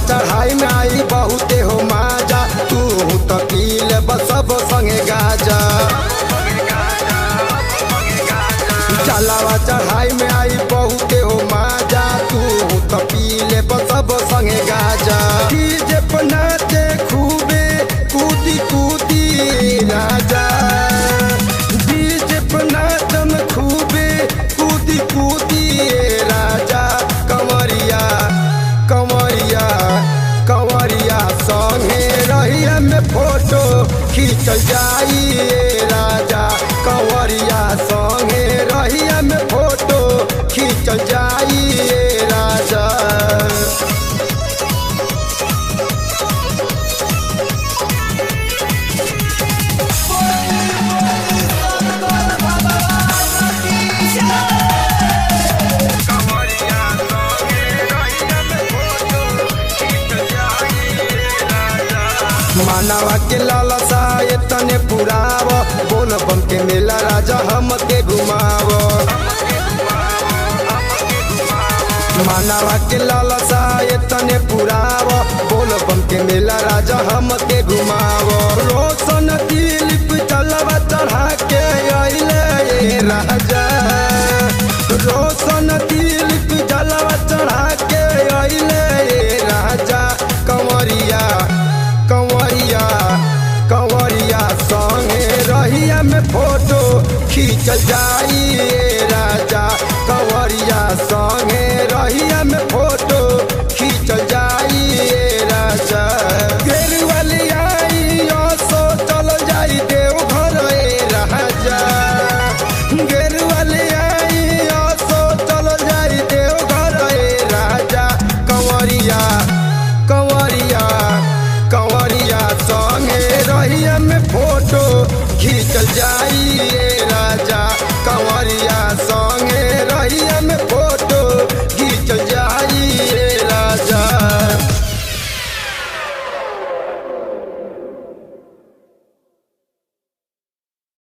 चढ़ाई में आई बहुते हो माजा, तू तो पी ले सब संगे गाजा। जलावा चढ़ाई में आई बहुते हो माजा, तू तो पी ले सब संगे गाजा। डीजे पर नाचे खूबे कूदी कूदी राजा, डीजे पर नाचम खूबे कूदी कूदी राजा। कंवरिया कंवरिया कंवरिया संगे रहिया में फोटो खींचल जाई राजा। कंवरिया संगे रहिया में फोटो खींचल जाई राजा। मानवा के लालसा तने पुराव, बोल बम के मेला राजा हम के घुमाव। मानवा के लालसा तने पुराव, बोल बम के मेला राजा हम के घुमाव। रोशन दिलीप जलवा चढ़ा के अइले राजा, रोशन दिलीप जलवा चढ़ा के अइले राजा। कंवरिया कंवरिया कंवरिया संगे रहिया में फोटो खींचल जाई राजा। कंवरिया संगे रहिया में फोटो खींचल जाई राजा। गेरुवाली आई सो चल जाई देवघर राजा, गेरुवाली आई सो चल जाई देवघर राजा। कंवरिया कंवरिया कंवरिया संगे रहिया में फोटो खींचल जा।